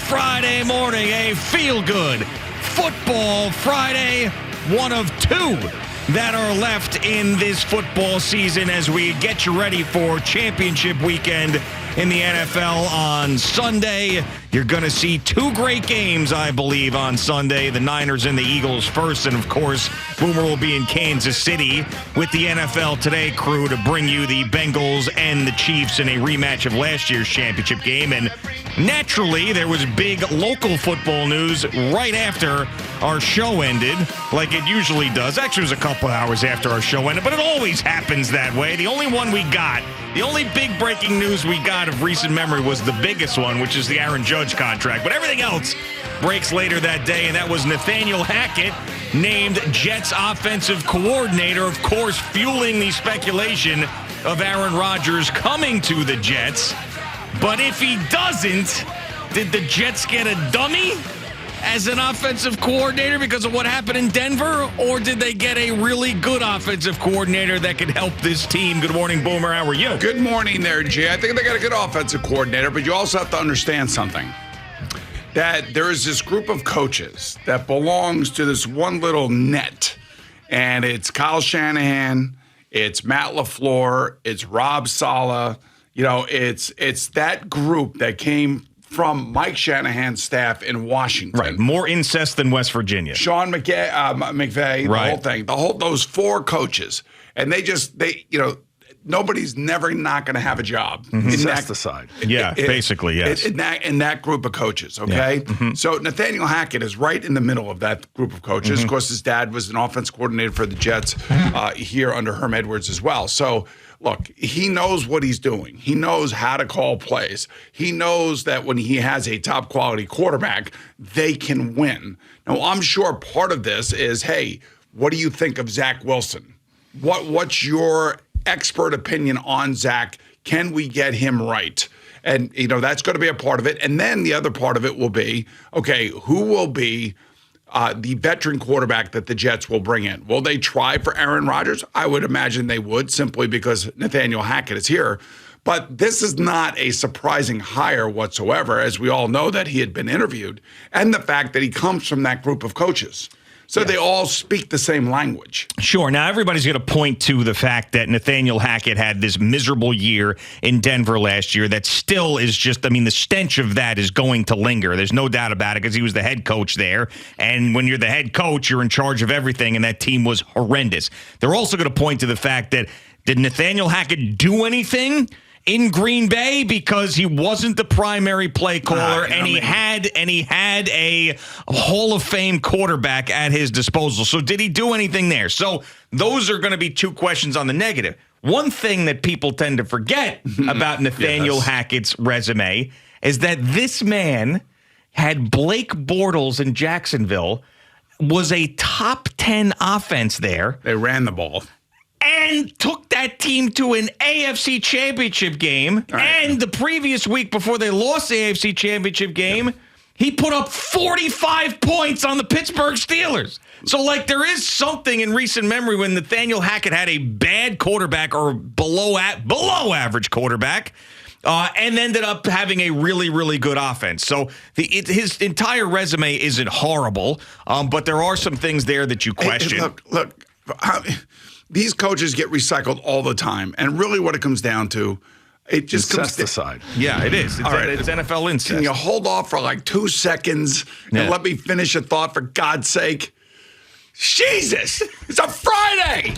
Friday morning, a feel-good football Friday, one of two that are left in this football season as we get you ready for championship weekend in the NFL on Sunday. You're going to see two great games, I believe, on Sunday. The Niners and the Eagles first, and of course, Boomer will be in Kansas City with the NFL Today crew to bring you the Bengals and the Chiefs in a rematch of last year's championship game. And naturally, there was big local football news right after our show ended, like it usually does. Actually, it was a couple hours after our show ended, but it always happens that way. The only big breaking news we got of recent memory was the biggest one, which is the Aaron Judge contract. But everything else breaks later that day, and that was Nathaniel Hackett named Jets offensive coordinator, of course, fueling the speculation of Aaron Rodgers coming to the Jets. But if he doesn't, did the Jets get a dummy as an offensive coordinator because of what happened in Denver, or did they get a really good offensive coordinator that could help this team? Good morning, Boomer. How are you? Good morning there, Jay. I think they got a good offensive coordinator, but you also have to understand something. That there is this group of coaches that belongs to this one little net, and it's Kyle Shanahan, it's Matt LaFleur, it's Rob Saleh. You know, it's that group that came from Mike Shanahan's staff in Washington. Right, more incest than West Virginia. Sean McVay, right. The whole thing, those four coaches, and nobody's never not going to have a job. Incesticide. Basically, yes. In that group of coaches, okay? Yeah. Mm-hmm. So Nathaniel Hackett is right in the middle of that group of coaches. Mm-hmm. Of course, his dad was an offense coordinator for the Jets here under Herm Edwards as well. So, look, he knows what he's doing. He knows how to call plays. He knows that when he has a top quality quarterback, they can win. Now, I'm sure part of this is, hey, what do you think of Zach Wilson? What's your expert opinion on Zach? Can we get him right? And, that's going to be a part of it. And then the other part of it will be, okay, who will be the veteran quarterback that the Jets will bring in? Will they try for Aaron Rodgers? I would imagine they would, simply because Nathaniel Hackett is here. But this is not a surprising hire whatsoever, as we all know that he had been interviewed, and the fact that he comes from that group of coaches. So they all speak the same language. Sure. Now, everybody's going to point to the fact that Nathaniel Hackett had this miserable year in Denver last year that still is just, the stench of that is going to linger. There's no doubt about it, because he was the head coach there. And when you're the head coach, you're in charge of everything, and that team was horrendous. They're also going to point to the fact that, did Nathaniel Hackett do anything in Green Bay? Because he wasn't the primary play caller, and he had a Hall of Fame quarterback at his disposal. So did he do anything there? So those are going to be two questions on the negative. One thing that people tend to forget about Nathaniel Hackett's resume is that this man had Blake Bortles in Jacksonville, was a top 10 offense there. They ran the ball. And took that team to an AFC championship game. Right. And the previous week before they lost the AFC championship game, he put up 45 points on the Pittsburgh Steelers. So, there is something in recent memory when Nathaniel Hackett had a bad quarterback or below average quarterback, and ended up having a really, really good offense. So his entire resume isn't horrible, but there are some things there that you question. Hey, look. These coaches get recycled all the time, and really what it comes down to, it just comes to Yeah, it is. It's NFL incest. Can you hold off for 2 seconds and let me finish a thought, for God's sake? Jesus! It's a Friday!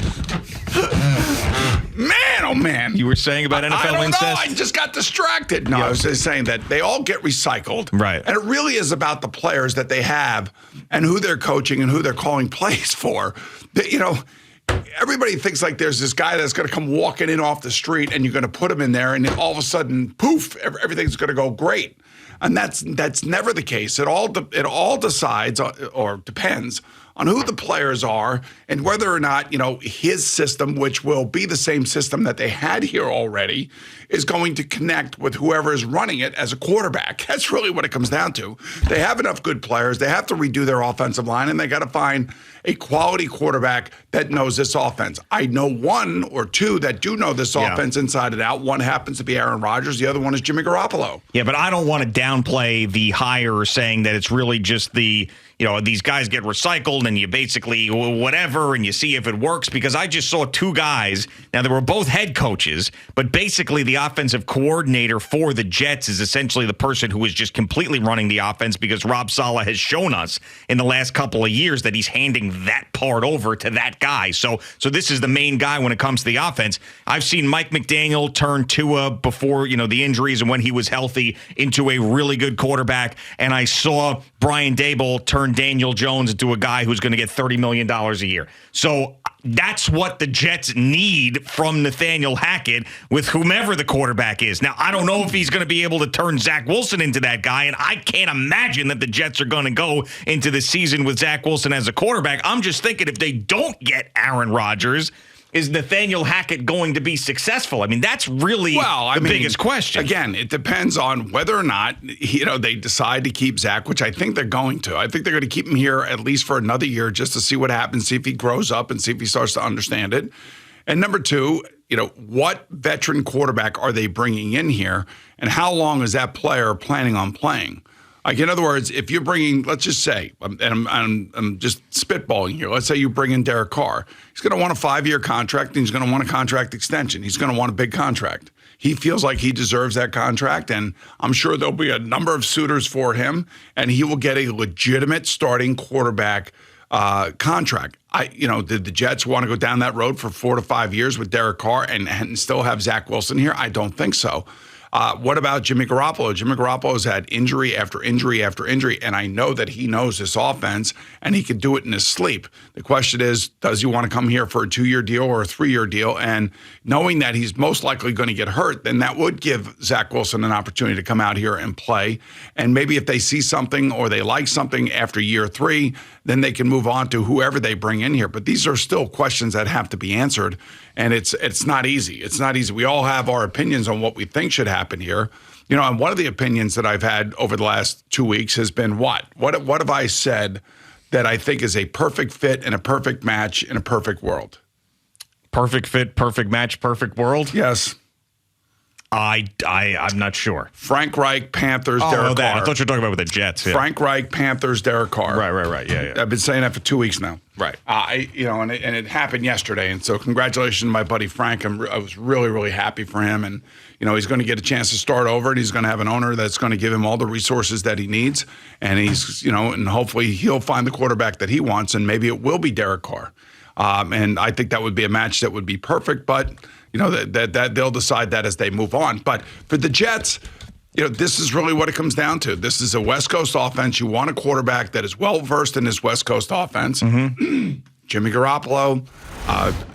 Man, oh man. You were saying about NFL incest? I just got distracted. No, I was just saying that they all get recycled. Right. And it really is about the players that they have and who they're coaching and who they're calling plays for. Everybody thinks there's this guy that's going to come walking in off the street and you're going to put him in there and all of a sudden, poof, everything's going to go great. And that's never the case. It all decides or depends on who the players are and whether or not, his system, which will be the same system that they had here already, is going to connect with whoever is running it as a quarterback. That's really what it comes down to. They have enough good players. They have to redo their offensive line, and they got to find a quality quarterback that knows this offense. I know one or two that do know this offense inside and out. One happens to be Aaron Rodgers. The other one is Jimmy Garoppolo. Yeah, but I don't want to downplay the hire saying that it's really just the these guys get recycled and you basically whatever and you see if it works, because I just saw two guys. Now, they were both head coaches, but basically the offensive coordinator for the Jets is essentially the person who is just completely running the offense, because Rob Saleh has shown us in the last couple of years that he's handing that part over to that guy. So this is the main guy when it comes to the offense. I've seen Mike McDaniel turn Tua before, the injuries and when he was healthy into a really good quarterback. And I saw Brian Daboll turn Daniel Jones into a guy who's going to get $30 million a year. So that's what the Jets need from Nathaniel Hackett with whomever the quarterback is. Now, I don't know if he's going to be able to turn Zach Wilson into that guy, and I can't imagine that the Jets are going to go into the season with Zach Wilson as a quarterback. I'm just thinking if they don't get Aaron Rodgers, is Nathaniel Hackett going to be successful? I mean, that's really the biggest question. Again, it depends on whether or not, they decide to keep Zach, which I think they're going to. I think they're going to keep him here at least for another year just to see what happens, see if he grows up and see if he starts to understand it. And number two, what veteran quarterback are they bringing in here, and how long is that player planning on playing? Like, in other words, if you're bringing, let's just say, and I'm just spitballing here. Let's say you bring in Derek Carr. He's going to want a 5-year contract, and he's going to want a contract extension. He's going to want a big contract. He feels like he deserves that contract, and I'm sure there'll be a number of suitors for him, and he will get a legitimate starting quarterback contract. Did the Jets want to go down that road for 4 to 5 years with Derek Carr and still have Zach Wilson here? I don't think so. What about Jimmy Garoppolo? Jimmy Garoppolo has had injury after injury after injury, and I know that he knows this offense, and he can do it in his sleep. The question is, does he want to come here for a 2-year deal or a 3-year deal? And knowing that he's most likely going to get hurt, then that would give Zach Wilson an opportunity to come out here and play. And maybe if they see something or they like something after year 3, then they can move on to whoever they bring in here. But these are still questions that have to be answered, and it's not easy. It's not easy. We all have our opinions on what we think should happen here. And one of the opinions that I've had over the last 2 weeks has been what have I said that I think is a perfect fit and a perfect match in a perfect world? Perfect fit, perfect match, perfect world? Yes. I'm not sure. Frank Reich, Panthers, Derek Carr. I thought you were talking about with the Jets. Yeah. Frank Reich, Panthers, Derek Carr. Right. Yeah. I've been saying that for 2 weeks now. Right. And it happened yesterday. And so congratulations to my buddy Frank. I was really, really happy for him. And, he's going to get a chance to start over, and he's going to have an owner that's going to give him all the resources that he needs. And he's, and hopefully he'll find the quarterback that he wants, and maybe it will be Derek Carr. And I think that would be a match that would be perfect, but that they'll decide that as they move on. But for the Jets, this is really what it comes down to. This is a West Coast offense. You want a quarterback that is well-versed in this West Coast offense. Mm-hmm. Jimmy Garoppolo,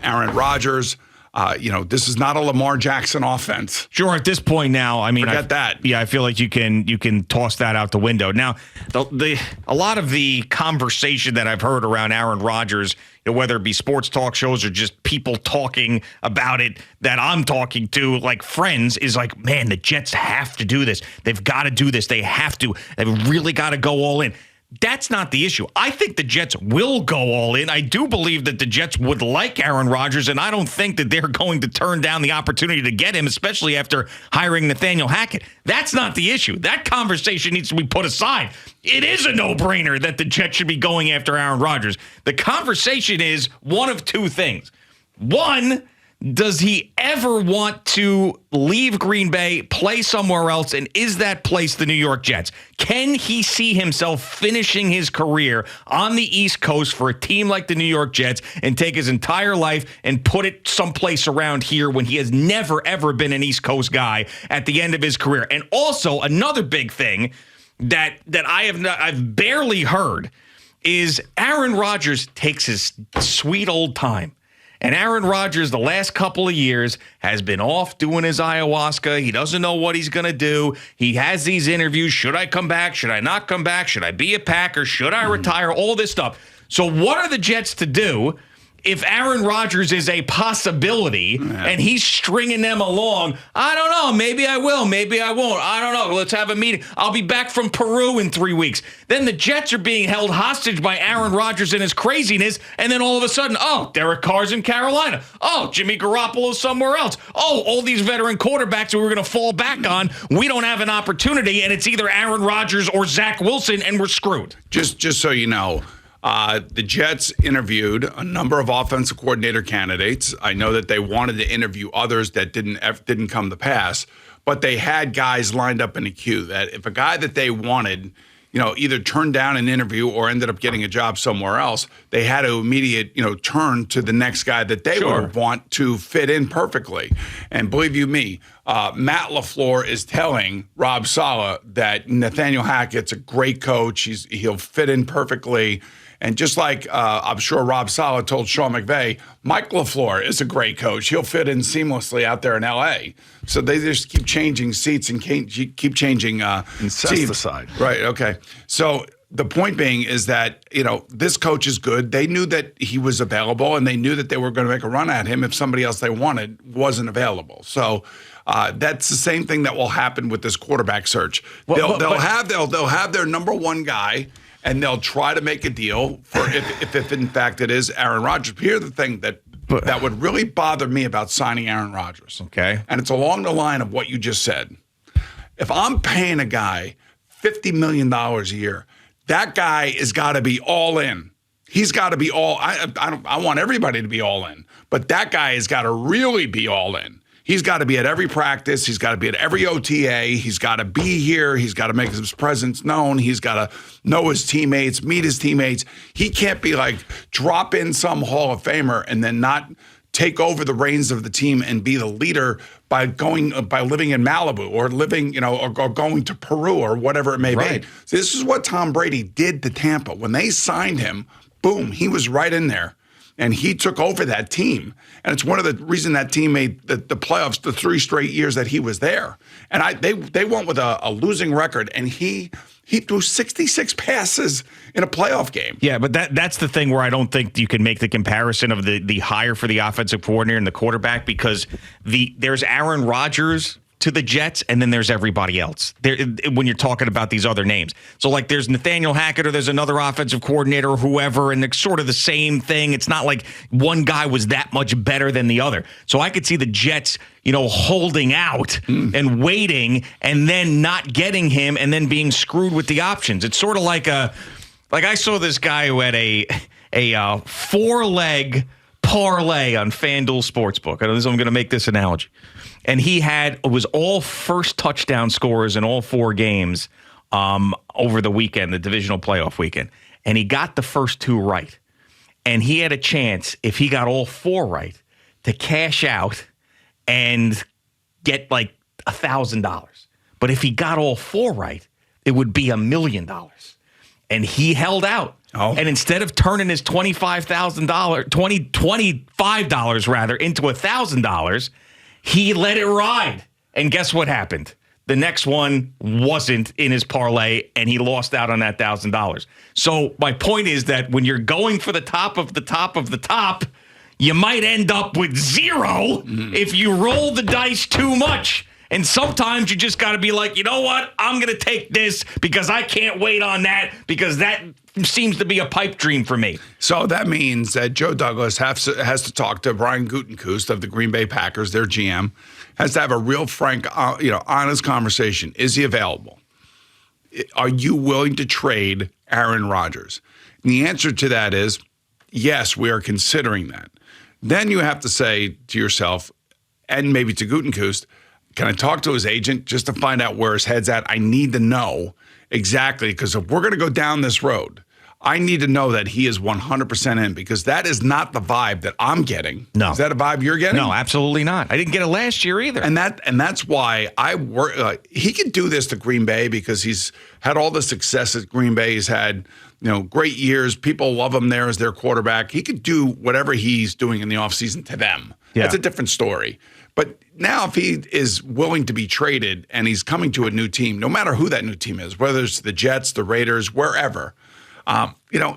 Aaron Rodgers. This is not a Lamar Jackson offense. Sure, at this point now, forget that. Yeah, I feel like you can toss that out the window. Now, a lot of the conversation that I've heard around Aaron Rodgers, whether it be sports talk shows or just people talking about it that I'm talking to, like friends, is like, man, the Jets have to do this. They've got to do this. They have to. They've really got to go all in. That's not the issue. I think the Jets will go all in. I do believe that the Jets would like Aaron Rodgers, and I don't think that they're going to turn down the opportunity to get him, especially after hiring Nathaniel Hackett. That's not the issue. That conversation needs to be put aside. It is a no-brainer that the Jets should be going after Aaron Rodgers. The conversation is one of two things. One, does he ever want to leave Green Bay, play somewhere else, and is that place the New York Jets? Can he see himself finishing his career on the East Coast for a team like the New York Jets and take his entire life and put it someplace around here when he has never, ever been an East Coast guy at the end of his career? And also, another big thing that I've barely heard is Aaron Rodgers takes his sweet old time. And Aaron Rodgers, the last couple of years, has been off doing his ayahuasca. He doesn't know what he's going to do. He has these interviews. Should I come back? Should I not come back? Should I be a Packer? Should I retire? All this stuff. So what are the Jets to do if Aaron Rodgers is a possibility and he's stringing them along? I don't know. Maybe I will. Maybe I won't. I don't know. Let's have a meeting. I'll be back from Peru in 3 weeks. Then the Jets are being held hostage by Aaron Rodgers and his craziness. And then all of a sudden, Derek Carr's in Carolina. Jimmy Garoppolo's somewhere else. All these veteran quarterbacks who we're going to fall back on. We don't have an opportunity, and it's either Aaron Rodgers or Zach Wilson, and we're screwed. Just so you know, the Jets interviewed a number of offensive coordinator candidates. I know that they wanted to interview others that didn't come to pass, but they had guys lined up in the queue that if a guy that they wanted, either turned down an interview or ended up getting a job somewhere else, they had to immediately, turn to the next guy that they would want to fit in perfectly. And believe you me, Matt LaFleur is telling Rob Saleh that Nathaniel Hackett's a great coach. He'll fit in perfectly. And just like I'm sure Rob Saleh told Sean McVay, Mike LaFleur is a great coach. He'll fit in seamlessly out there in L.A. So they just keep changing seats and keep changing seats. Right, okay. So the point being is that, this coach is good. They knew that he was available, and they knew that they were going to make a run at him if somebody else they wanted wasn't available. So that's the same thing that will happen with this quarterback search. They'll have their number one guy, and they'll try to make a deal for if in fact it is Aaron Rodgers. But here's the thing that would really bother me about signing Aaron Rodgers. Okay. And it's along the line of what you just said. If I'm paying a guy $50 million a year, that guy has got to be all in. He's got to be all. I want everybody to be all in, but that guy has got to really be all in. He's got to be at every practice. He's got to be at every OTA. He's got to be here. He's got to make his presence known. He's got to know his teammates, meet his teammates. He can't be like drop in some Hall of Famer and then not take over the reins of the team and be the leader by living in Malibu or living, or going to Peru or whatever it may be. So this is what Tom Brady did to Tampa. When they signed him, boom, he was right in there. And he took over that team. And it's one of the reasons that team made the playoffs the 3 straight years that he was there. And they went with a losing record, and he threw 66 passes in a playoff game. Yeah, but that's the thing where I don't think you can make the comparison of the hire for the offensive coordinator and the quarterback, because there's Aaron Rodgers to the Jets, and then there's everybody else when you're talking about these other names. So like there's Nathaniel Hackett, or there's another offensive coordinator or whoever, and it's sort of the same thing. It's not like one guy was that much better than the other. So I could see the Jets, holding out and waiting and then not getting him and then being screwed with the options. It's sort of like I saw this guy who had a 4-leg parlay on FanDuel Sportsbook. I'm going to make this analogy. And it was all first touchdown scorers in all 4 games over the weekend, the divisional playoff weekend. And he got the first 2 right. And he had a chance, if he got all 4 right, to cash out and get like $1,000. But if he got all 4 right, it would be $1 million. And he held out. Oh. And instead of turning his $25,000 into $1,000, he let it ride. And guess what happened? The next one wasn't in his parlay, and he lost out on that $1,000. So my point is that when you're going for the top of the top of the top, you might end up with 0 if you roll the dice too much. And sometimes you just got to be like, you know what? I'm going to take this because I can't wait on that, because that seems to be a pipe dream for me. So that means that Joe Douglas has to talk to Brian Gutekunst of the Green Bay Packers, their GM, has to have a real frank, honest conversation. Is he available? Are you willing to trade Aaron Rodgers? And the answer to that is yes, we are considering that. Then you have to say to yourself, and maybe to Gutekunst, can I talk to his agent just to find out where his head's at? I need to know exactly, because if we're going to go down this road, I need to know that he is 100% in, because that is not the vibe that I'm getting. No. Is that a vibe you're getting? No, absolutely not. I didn't get it last year either. And that's why I work. He could do this to Green Bay because he's had all the success at Green Bay. He's had great years. People love him there as their quarterback. He could do whatever he's doing in the offseason to them. Yeah. That's a different story. But now if he is willing to be traded and he's coming to a new team, no matter who that new team is, whether it's the Jets, the Raiders, wherever,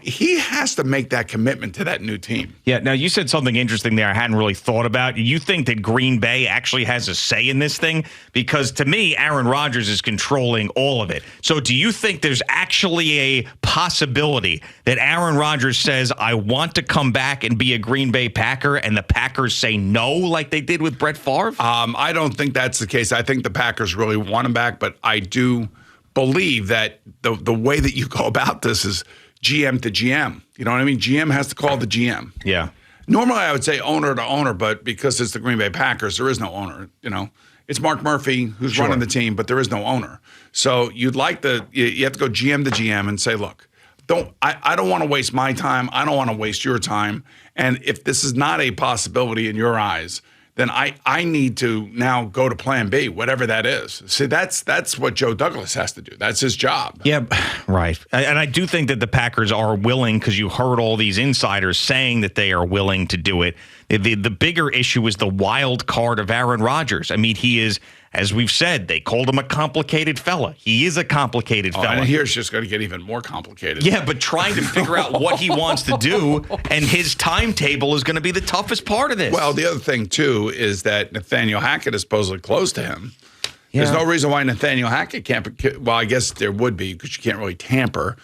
He has to make that commitment to that new team. Yeah. Now, you said something interesting there I hadn't really thought about. You think that Green Bay actually has a say in this thing? Because to me, Aaron Rodgers is controlling all of it. So do you think there's actually a possibility that Aaron Rodgers says, I want to come back and be a Green Bay Packer, and the Packers say no like they did with Brett Favre? I don't think that's the case. I think the Packers really want him back, but I do believe that the way that you go about this is GM to GM. You know what I mean? GM has to call the GM. Yeah. Normally, I would say owner to owner, but because it's the Green Bay Packers, there is no owner. It's Mark Murphy who's running the team, but there is no owner. So you have to go GM to GM and say, look, I don't want to waste my time. I don't want to waste your time. And if this is not a possibility in your eyes, then I need to now go to plan B, whatever that is. See, that's what Joe Douglas has to do. That's his job. Yeah, right. And I do think that the Packers are willing, because you heard all these insiders saying that they are willing to do it. The bigger issue is the wild card of Aaron Rodgers. I mean, he is, as we've said, they called him a complicated fella. He is a complicated fella. And here's just going to get even more complicated. Yeah, but trying to figure out what he wants to do, and his timetable is going to be the toughest part of this. Well, the other thing, too, is that Nathaniel Hackett is supposedly close to him. Yeah. There's no reason why Nathaniel Hackett can't. Well, I guess there would be, because you can't really tamper.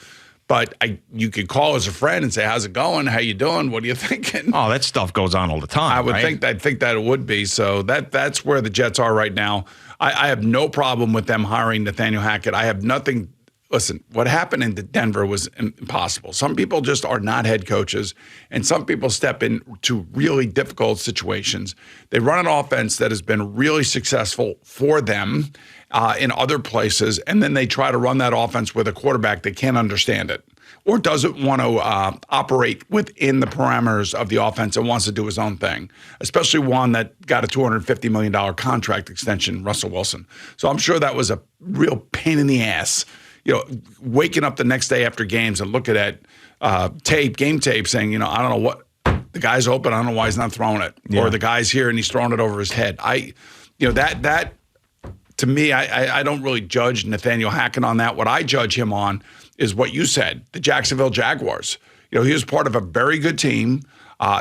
But you could call as a friend and say, how's it going? How you doing? What are you thinking? Oh, that stuff goes on all the time. I would think that it would be. So that's where the Jets are right now. I have no problem with them hiring Nathaniel Hackett. I have nothing. Listen, what happened in Denver was impossible. Some people just are not head coaches, and some people step into really difficult situations. They run an offense that has been really successful for them in other places, and then they try to run that offense with a quarterback that can't understand it or doesn't want to operate within the parameters of the offense and wants to do his own thing, especially one that got a $250 million contract extension, Russell Wilson. So I'm sure that was a real pain in the ass. Waking up the next day after games and looking at game tape saying, I don't know what, the guy's open, I don't know why he's not throwing it. Yeah. Or the guy's here and he's throwing it over his head. That to me, I don't really judge Nathaniel Hackett on that. What I judge him on is what you said, the Jacksonville Jaguars. He was part of a very good team.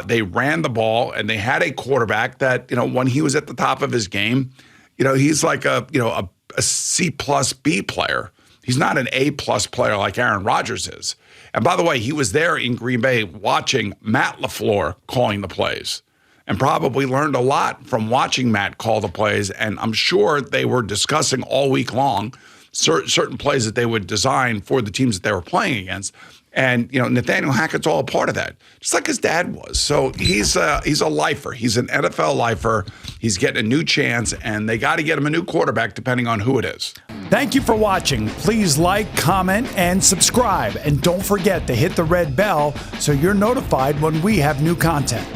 They ran the ball, and they had a quarterback that, when he was at the top of his game, he's like a C plus B player. He's not an A plus player like Aaron Rodgers is. And by the way, he was there in Green Bay watching Matt LaFleur calling the plays, and probably learned a lot from watching Matt call the plays. And I'm sure they were discussing all week long certain plays that they would design for the teams that they were playing against. And, Nathaniel Hackett's all a part of that, just like his dad was. So he's a lifer. He's an NFL lifer. He's getting a new chance, and they got to get him a new quarterback depending on who it is. Thank you for watching. Please like, comment, and subscribe. And don't forget to hit the red bell so you're notified when we have new content.